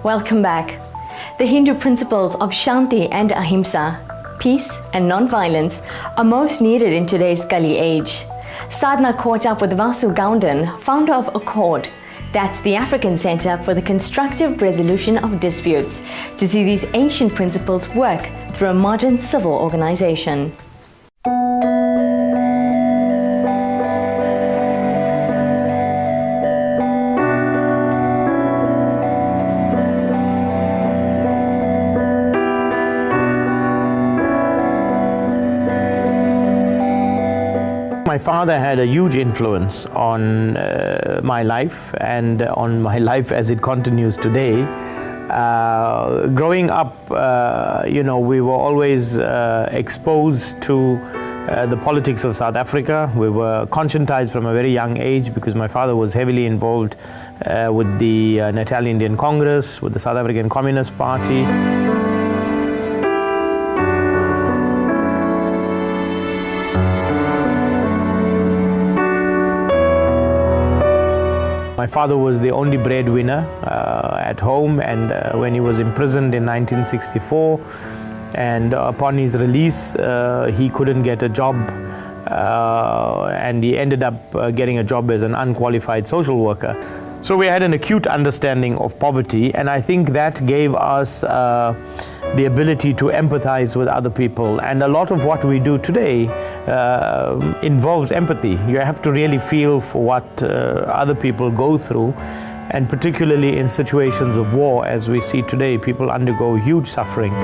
Welcome back. The Hindu principles of Shanti and Ahimsa, peace and non-violence, are most needed in today's Kali age. Sadhna caught up with Vasu, founder of Accord, that's the African Center for the Constructive Resolution of Disputes, to see these ancient principles work through a modern civil organization. My father had a huge influence on my life and on my life as it continues today. Growing up, we were always exposed to the politics of South Africa. We were conscientized from a very young age because my father was heavily involved with the Natal Indian Congress, with the South African Communist Party. My father was the only breadwinner at home, and when he was imprisoned in 1964, and upon his release, he couldn't get a job, and he ended up getting a job as an unqualified social worker. So we had an acute understanding of poverty, and I think that gave us the ability to empathize with other people. And a lot of what we do today involves empathy. You have to really feel for what other people go through, and particularly in situations of war, as we see today, people undergo huge suffering.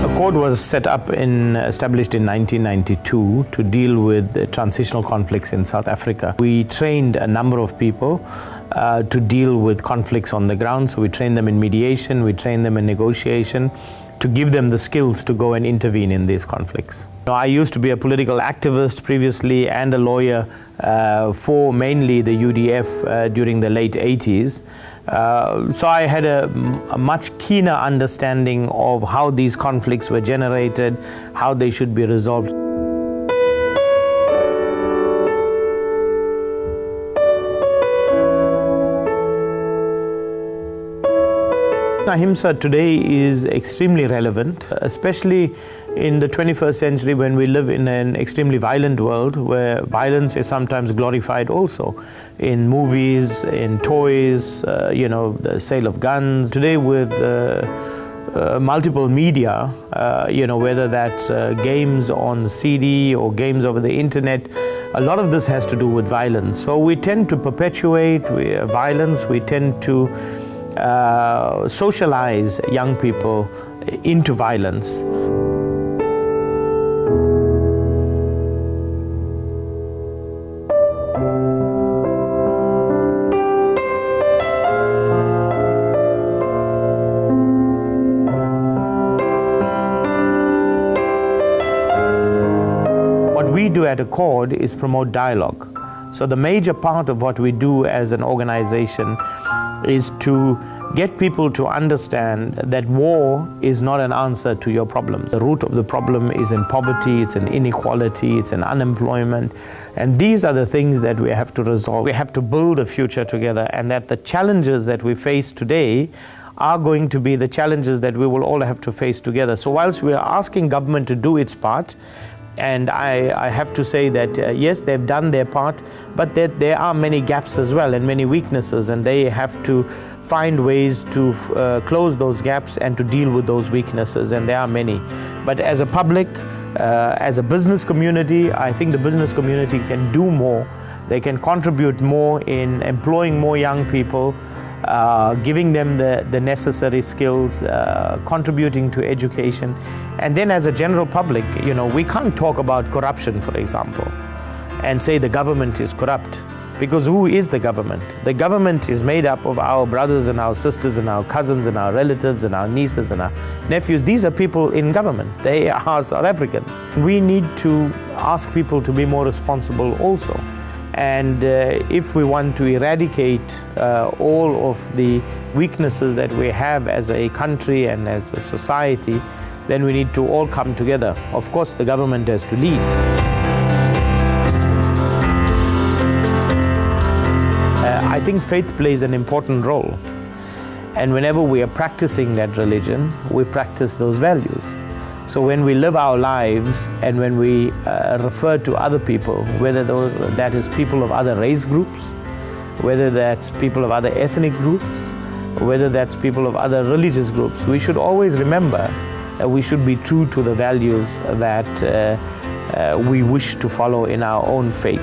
Accord was established in 1992 to deal with transitional conflicts in South Africa. We trained a number of people to deal with conflicts on the ground. So we trained them in mediation, we trained them in negotiation, to give them the skills to go and intervene in these conflicts. I used to be a political activist previously and a lawyer for mainly the UDF during the late 80s. So I had a much keener understanding of how these conflicts were generated, how they should be resolved. Ahimsa today is extremely relevant, especially in the 21st century when we live in an extremely violent world where violence is sometimes glorified also in movies, in toys, the sale of guns. Today with multiple media, whether that's games on CD or games over the internet, a lot of this has to do with violence. So we tend to perpetuate violence, we tend to socialize young people into violence. What we do at Accord is promote dialogue. So the major part of what we do as an organization is to get people to understand that war is not an answer to your problems. The root of the problem is in poverty, it's in inequality, it's in unemployment, and these are the things that we have to resolve. We have to build a future together, and that the challenges that we face today are going to be the challenges that we will all have to face together. So whilst we are asking government to do its part, and I have to say that yes, they've done their part, but there are many gaps as well and many weaknesses, and they have to find ways to close those gaps and to deal with those weaknesses, and there are many. But as a public, as a business community, I think the business community can do more. They can contribute more in employing more young people, giving them the necessary skills, contributing to education. And then as a general public, we can't talk about corruption, for example, and say the government is corrupt, Because who is the government? The government is made up of our brothers and our sisters and our cousins and our relatives and our nieces and our nephews. These are people in government. They are South Africans. We need to ask people to be more responsible also. And if we want to eradicate all of the weaknesses that we have as a country and as a society, then we need to all come together. Of course, the government has to lead. I think faith plays an important role. And whenever we are practicing that religion, we practice those values. So when we live our lives and when we refer to other people, whether that is people of other race groups, whether that's people of other ethnic groups, whether that's people of other religious groups, we should always remember that we should be true to the values that we wish to follow in our own faith.